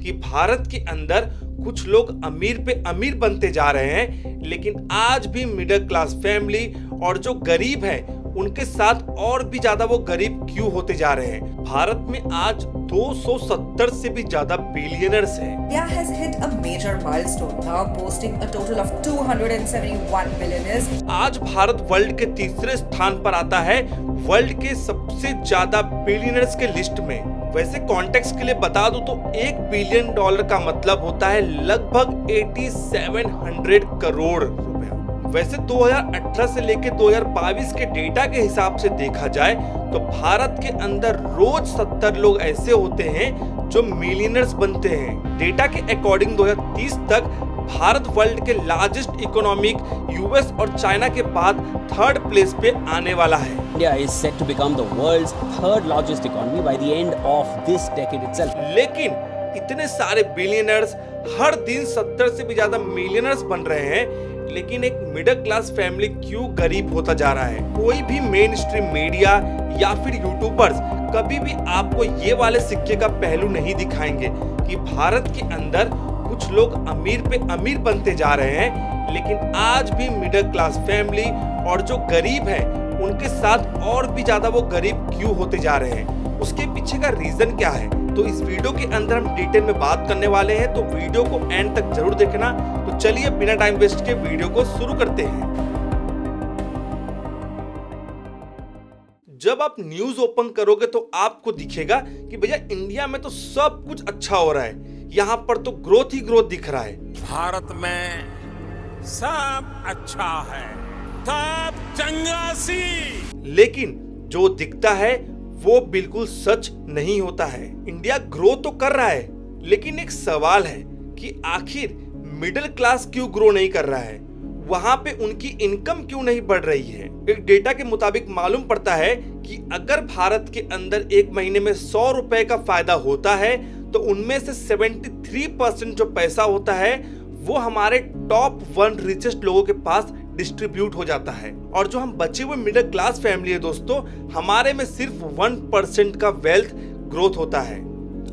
कि भारत के अंदर कुछ लोग अमीर पे अमीर बनते जा रहे हैं, लेकिन आज भी मिडिल क्लास फैमिली और जो गरीब हैं उनके साथ और भी ज्यादा वो गरीब क्यों होते जा रहे हैं। भारत में आज 270 से भी ज्यादा बिलियनर्स हैं। India has hit a major milestone, now boasting a total of 271 billionaires. आज भारत वर्ल्ड के तीसरे स्थान पर आता है वर्ल्ड के सबसे ज्यादा बिलियनर्स के लिस्ट में। वैसे कॉन्टेक्स्ट के लिए बता दूं तो $1 बिलियन का मतलब होता है लगभग 8700 करोड़ रुपया। वैसे 2018 से लेकर 2022 के डेटा के हिसाब से देखा जाए तो भारत के अंदर रोज 70 लोग ऐसे होते हैं जो मिलियनर्स बनते हैं। डेटा के अकॉर्डिंग 2030 तक भारत वर्ल्ड के लार्जेस्ट इकोनॉमिक यूएस और चाइना के बाद थर्ड प्लेस पे आने वाला है। India is set to become the world's third largest economy by the end of this decade itself. लेकिन इतने सारे बिलियनर्स हर दिन 70 से भी ज्यादा मिलियनर्स बन रहे हैं, लेकिन एक मिडिल क्लास फैमिली क्यों गरीब होता जा रहा है। कोई भी मेन स्ट्रीम मीडिया या फिर यूट्यूबर्स कभी भी आपको ये वाले सिक्के का पहलू नहीं दिखाएंगे कि भारत के अंदर कुछ लोग अमीर पे अमीर बनते जा रहे हैं, लेकिन आज भी मिडिल क्लास फैमिली और जो गरीब हैं उनके साथ और भी ज्यादा वो गरीब क्यों होते जा रहे हैं। उसके पीछे का रीजन क्या है, तो इस वीडियो के अंदर हम डिटेल में बात करने वाले हैं, तो वीडियो को एंड तक जरूर देखना। तो चलिए बिना टाइम वेस्ट के वीडियो को शुरू करते हैं। जब आप न्यूज ओपन करोगे तो आपको दिखेगा कि भैया इंडिया में तो सब कुछ अच्छा हो रहा है, यहाँ पर तो ग्रोथ ही ग्रोथ दिख रहा है। भारत में सब अच्छा है, सब चंगा सी। लेकिन जो दिखता है वो बिल्कुल सच नहीं होता है। इंडिया ग्रो तो कर रहा है, लेकिन एक सवाल है कि आखिर मिडिल क्लास क्यों ग्रो नहीं कर रहा है, वहां पे उनकी इनकम क्यों नहीं बढ़ रही है। एक डेटा के मुताबिक मालूम पड़ता है कि अगर भारत के अंदर एक महीने में 100 रुपए का फायदा होता है तो उनमें से 73% जो पैसा होता है वो हमारे टॉप 1 रिचेस्ट लोगों के पास डिस्ट्रीब्यूट हो जाता है, और जो हम बचे हुए मिडिल क्लास फैमिली है दोस्तों, हमारे में सिर्फ 1% का वेल्थ ग्रोथ होता है।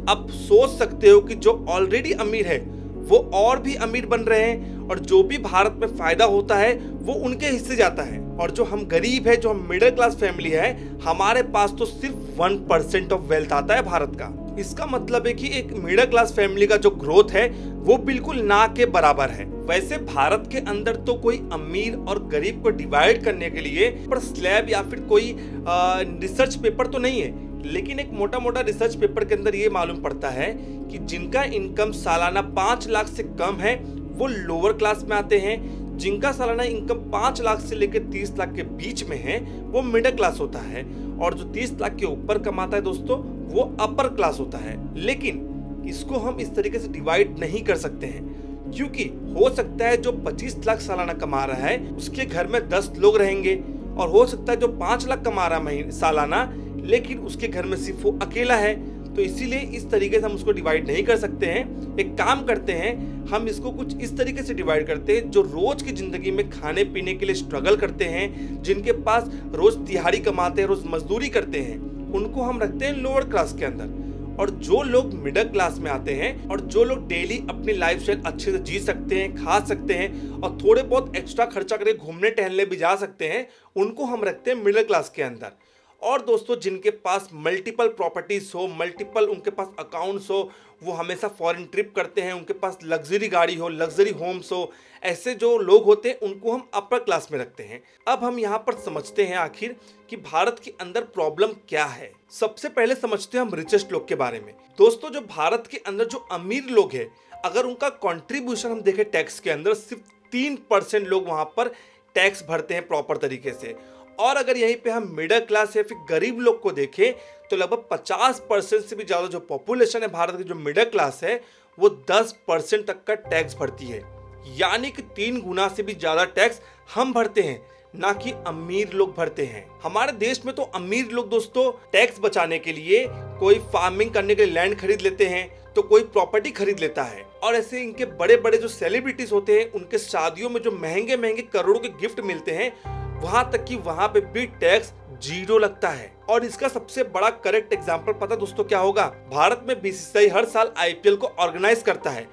अब सोच सकते हो कि जो ऑलरेडी अमीर है वो और भी अमीर बन रहे हैं, और जो भी भारत में फायदा होता है वो उनके हिस्से जाता है, और जो हम गरीब है, जो हम मिडिल क्लास फैमिली है, हमारे पास तो सिर्फ 1% ऑफ वेल्थ आता है भारत का। इसका मतलब है कि एक मिडिल क्लास फैमिली का जो ग्रोथ है वो बिल्कुल ना के बराबर है। वैसे भारत के अंदर तो कोई अमीर और गरीब को डिवाइड करने के लिए पर स्लैब या फिर कोई रिसर्च पेपर तो नहीं है, लेकिन एक मोटा मोटा रिसर्च पेपर के अंदर ये मालूम पड़ता है कि जिनका इनकम सालाना 5 लाख से कम है वो लोअर क्लास में आते हैं, जिनका सालाना इनकम 5 लाख से लेकर 30 लाख के बीच में है वो मिडिल क्लास होता है, और जो 30 लाख के ऊपर कमाता है दोस्तों वो अपर क्लास होता है। लेकिन इसको हम इस तरीके से डिवाइड नहीं कर सकते हैं, क्योंकि हो सकता है जो 25 लाख सालाना कमा रहा है उसके घर में 10 लोग रहेंगे, और हो सकता है जो 5 लाख कमा रहा है सालाना, लेकिन उसके घर में सिर्फ वो अकेला है। तो इसीलिए इस तरीके से हम उसको डिवाइड नहीं कर सकते हैं। एक काम करते हैं, हम इसको कुछ इस तरीके से डिवाइड करते हैं, जो रोज की जिंदगी में खाने पीने के लिए स्ट्रगल करते हैं, जिनके पास रोज दिहाड़ी कमाते हैं, रोज मजदूरी करते हैं, उनको हम रखते हैं लोअर क्लास के अंदर। और जो लोग मिडिल क्लास में आते हैं और जो लोग डेली अपनी लाइफस्टाइल अच्छे से जी सकते हैं, खा सकते हैं और थोड़े बहुत एक्स्ट्रा खर्चा करके घूमने टहलने भी जा सकते हैं, उनको हम रखते हैं मिडिल क्लास के अंदर। और दोस्तों जिनके पास मल्टीपल प्रॉपर्टीज हो, मल्टीपल उनके पास अकाउंट्स हो, वो हमेशा फॉरेन ट्रिप करते हैं, उनके पास लग्जरी गाड़ी हो, लग्जरी होम्स हो, ऐसे जो लोग होते हैं उनको हम अपर क्लास में रखते हैं। अब हम यहाँ पर समझते हैं आखिर कि भारत के अंदर प्रॉब्लम क्या है। सबसे पहले समझते हैं हम रिचेस्ट लोग के बारे में। दोस्तों जो भारत के अंदर जो अमीर लोग हैं, अगर उनका कॉन्ट्रीब्यूशन हम देखें टैक्स के अंदर, सिर्फ 3% लोग वहां पर टैक्स भरते हैं प्रॉपर तरीके से, और अगर यहीं पे हम मिडिल क्लास या फिर गरीब लोग को देखें तो लगभग 50% से भी ज्यादा जो पॉपुलेशन है भारत की, जो मिडिल क्लास है, वो 10% तक का टैक्स भरती है। यानी कि 3 गुना से भी ज्यादा टैक्स हम भरते हैं, ना कि अमीर लोग भरते हैं। हमारे देश में तो अमीर लोग दोस्तों टैक्स बचाने के लिए कोई फार्मिंग करने के लिए लैंड खरीद लेते हैं, तो कोई प्रॉपर्टी खरीद लेता है, और ऐसे इनके बड़े बड़े जो सेलिब्रिटीज होते हैं उनके शादियों में जो महंगे महंगे करोड़ों के गिफ्ट मिलते हैं, वहां तक कि वहां पे भी टैक्स 0 लगता है। और इसका सबसे बड़ा करेक्ट एग्जाम्पल पता दोस्तों क्या होगा? भारत में बीसीसीआई हर साल आईपीएल को ऑर्गेनाइज करता है,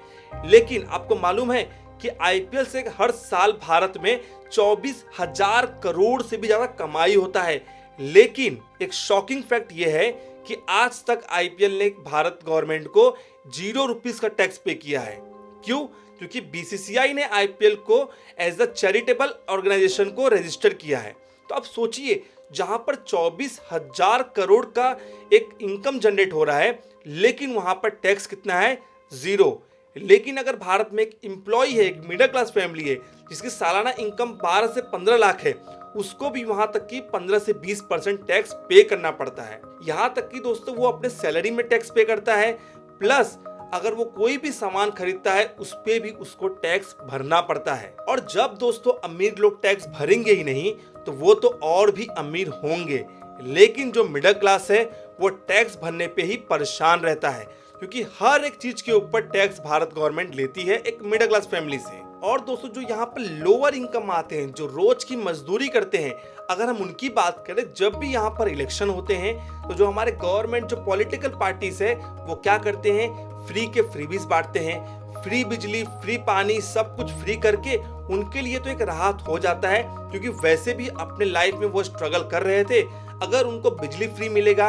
लेकिन आपको मालूम है कि आईपीएल से हर साल भारत में 24,000 करोड़ से भी ज्यादा कमाई होता है। लेकिन एक शॉकिंग फैक्ट यह है कि आज तक आईपीएल ने भारत गवर्नमेंट को 0 रुपीस का टैक्स पे किया है। क्यों? क्योंकि बीसीसीआई ने आईपीएल को एज अ चैरिटेबल ऑर्गेनाइजेशन को रजिस्टर किया है। तो अब सोचिए, जहां पर 24,000 करोड़ का एक इनकम जनरेट हो रहा है, लेकिन वहां पर टैक्स कितना है? 0। लेकिन अगर भारत में एक एम्प्लॉय है, एक मिडिल क्लास फैमिली है जिसकी सालाना इनकम 12 से 15 लाख है, उसको भी वहां तक कि 15 से 20% टैक्स पे करना पड़ता है। यहां तक कि दोस्तों वो अपने सैलरी में टैक्स पे करता है, प्लस अगर वो कोई भी सामान खरीदता है उस पे भी उसको टैक्स भरना पड़ता है। और जब दोस्तों अमीर लोग टैक्स भरेंगे ही नहीं तो वो तो और भी अमीर होंगे, लेकिन जो मिडिल क्लास है वो टैक्स भरने पे ही परेशान रहता है, क्योंकि हर एक चीज के ऊपर टैक्स भारत गवर्नमेंट लेती है एक मिडिल क्लास फैमिली से। और दोस्तों जो यहाँ पर लोअर इनकम आते हैं, जो रोज की मजदूरी करते हैं, अगर हम उनकी बात करें, जब भी यहाँ पर इलेक्शन होते हैं तो जो हमारे गवर्नमेंट जो पॉलिटिकल पार्टीज है वो क्या करते हैं? फ्री के फ्रीबीज बांटते हैं, फ्री बिजली, फ्री पानी, सब कुछ फ्री करके उनके लिए तो एक राहत हो जाता है, क्योंकि वैसे भी अपने लाइफ में वो स्ट्रगल कर रहे थे। अगर उनको बिजली फ्री मिलेगा,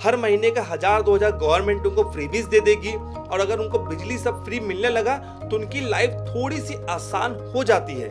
हर महीने का 1,000-2,000 गवर्नमेंट उनको फ्रीबीज दे देगी, और अगर उनको बिजली सब फ्री मिलने लगा तो उनकी लाइफ थोड़ी सी आसान हो जाती है।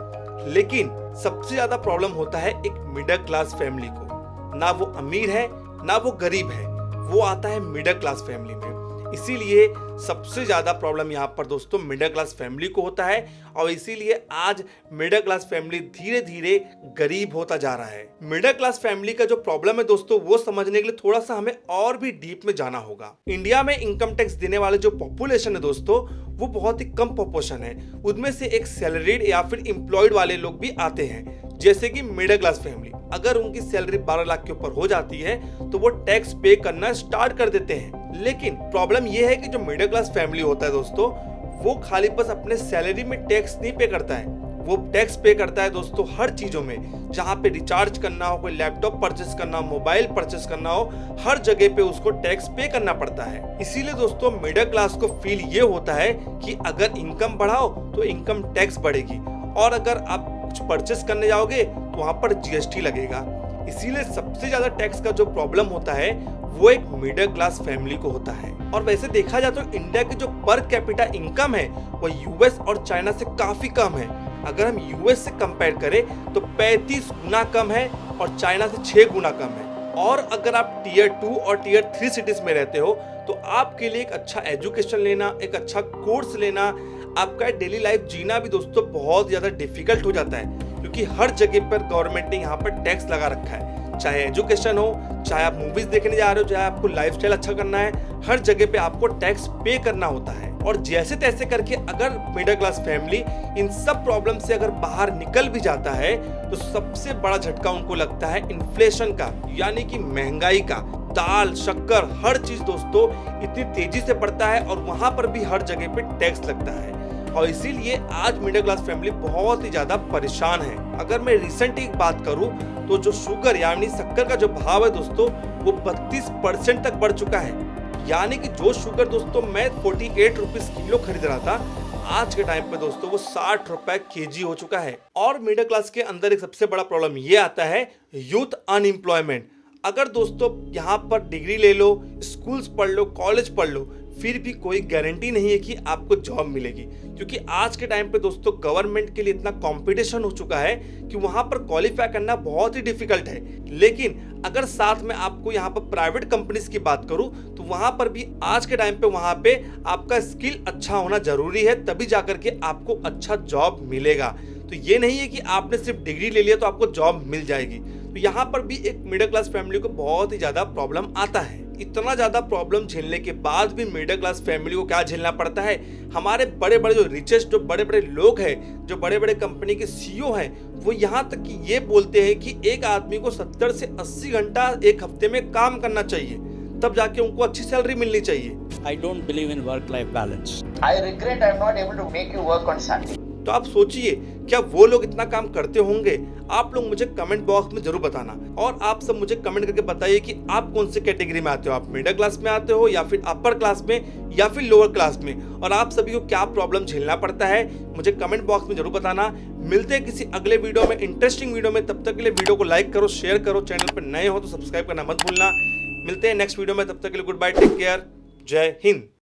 लेकिन सबसे ज्यादा प्रॉब्लम होता है एक मिडिल क्लास फैमिली को। ना वो अमीर है ना वो गरीब है, वो आता है मिडिल क्लास फैमिली में। इसीलिए सबसे ज्यादा प्रॉब्लम यहाँ पर दोस्तों मिडिल क्लास फैमिली को होता है, और इसीलिए आज मिडिल क्लास फैमिली धीरे धीरे गरीब होता जा रहा है। मिडिल क्लास फैमिली का जो प्रॉब्लम है दोस्तों, वो समझने के लिए थोड़ा सा हमें और भी डीप में जाना होगा। इंडिया में इनकम टैक्स देने वाले जो पॉपुलेशन है दोस्तों, वो बहुत ही कम पॉपुलेशन है। उनमें से एक सैलरीड या फिर एम्प्लॉयड वाले लोग भी आते हैं, जैसे कि मिडिल क्लास फैमिली। अगर उनकी सैलरी 12 लाख के ऊपर हो जाती है तो वो टैक्स पे करना स्टार्ट कर देते हैं। लेकिन प्रॉब्लम ये है कि जो मिडिल क्लास फैमिली होता है दोस्तों, वो खाली बस अपने सैलरी में टैक्स नहीं पे करता है, वो टैक्स पे करता है दोस्तों हर चीजों में। जहाँ पे रिचार्ज करना हो, कोई लैपटॉप परचेस करना हो, मोबाइल परचेस करना हो, हर जगह पे उसको टैक्स पे करना पड़ता है। इसीलिए दोस्तों मिडिल क्लास को फील ये होता है कि अगर इनकम बढ़ाओ तो इनकम टैक्स बढ़ेगी, और अगर आप कुछ परचेस करने जाओगे तो वहां पर जीएसटी लगेगा। इसीलिए सबसे ज्यादा टैक्स का जो प्रॉब्लम होता है वो एक मिडिल क्लास फैमिली को होता है। और वैसे देखा जाए तो इंडिया की जो पर कैपिटा इनकम है वो यूएस और चाइना से काफी कम है। अगर हम यूएस से कंपेयर करें तो 35 गुना कम है और चाइना से 6 गुना कम है। और अगर आप टीयर 2 और टीयर 3 सिटीज में रहते हो तो आपके लिए एक अच्छा एजुकेशन लेना, एक अच्छा कोर्स लेना, आपका डेली लाइफ जीना भी दोस्तों बहुत ज्यादा डिफिकल्ट हो जाता है, क्योंकि हर जगह पर गवर्नमेंट ने यहाँ पर टैक्स लगा रखा है। चाहे एजुकेशन हो, चाहे आप मूवीज देखने जा रहे हो, चाहे आपको लाइफस्टाइल अच्छा करना है, हर जगह पे आपको टैक्स पे करना होता है। और जैसे तैसे करके अगर मिडिल क्लास फैमिली इन सब प्रॉब्लम से अगर बाहर निकल भी जाता है तो सबसे बड़ा झटका उनको लगता है इन्फ्लेशन का, यानी कि महंगाई का। दाल, शक्कर, हर चीज दोस्तों इतनी तेजी से बढ़ता है और वहां पर भी हर जगह पे टैक्स लगता है, और इसीलिए आज मिडिल क्लास फैमिली बहुत ही ज्यादा परेशान है। अगर मैं रिसेंट एक बात करूं तो जो शुगर यानी शक्कर का जो भाव है दोस्तों वो 32% तक बढ़ चुका है। यानी कि जो शुगर दोस्तों मैं 48 रुपीज किलो खरीद रहा था, आज के टाइम पे दोस्तों वो 60 रुपए केजी हो चुका है। और मिडिल क्लास के अंदर एक सबसे बड़ा प्रॉब्लम ये आता है यूथ अनएम्प्लॉयमेंट। अगर दोस्तों यहाँ पर डिग्री ले लो, स्कूल्स पढ़ लो, कॉलेज पढ़ लो, फिर भी कोई गारंटी नहीं है कि आपको जॉब मिलेगी, क्योंकि आज के टाइम पे दोस्तों गवर्नमेंट के लिए इतना कंपटीशन हो चुका है कि वहां पर क्वालिफाई करना बहुत ही डिफिकल्ट है। लेकिन अगर साथ में आपको यहाँ पर प्राइवेट कंपनीज की बात करूं तो वहां पर भी आज के टाइम पे वहां पे आपका स्किल अच्छा होना जरूरी है, तभी जाकर के आपको अच्छा जॉब मिलेगा। तो ये नहीं है कि आपने सिर्फ डिग्री ले लिया तो आपको जॉब मिल जाएगी। तो यहाँ पर भी एक मिडिल क्लास फैमिली को बहुत ही ज्यादा प्रॉब्लम आता है। इतना ज्यादा प्रॉब्लम झेलने के बाद भी मिडिल क्लास फैमिली को क्या झेलना पड़ता है, हमारे बड़े बड़े जो रिचेस्ट, जो बड़े बड़े लोग हैं, जो बड़े बड़े कंपनी के सीईओ हैं, वो यहाँ तक कि ये बोलते हैं कि एक आदमी को 70 से 80 घंटा एक हफ्ते में काम करना चाहिए, तब जाके उनको अच्छी सैलरी मिलनी चाहिए। I don't believe in work-life balance. I regret I'm not able to make you work on Sunday. तो आप सोचिए क्या वो लोग इतना काम करते होंगे? आप लोग मुझे कमेंट बॉक्स में जरूर बताना। और आप सब मुझे कमेंट करके बताइए कि आप कौन से कैटेगरी में आते हो, आप मिडिल क्लास में आते हो या फिर अपर क्लास में या फिर लोअर क्लास में, और आप सभी को क्या प्रॉब्लम झेलना पड़ता है मुझे कमेंट बॉक्स में जरूर बताना। मिलते हैं किसी अगले वीडियो में, इंटरेस्टिंग वीडियो में। तब तक के लिए वीडियो को लाइक करो, शेयर करो, चैनल पर नए हो तो सब्सक्राइब करना मत भूलना। मिलते हैं नेक्स्ट वीडियो में, तब तक के लिए गुड बाय, टेक केयर, जय हिंद।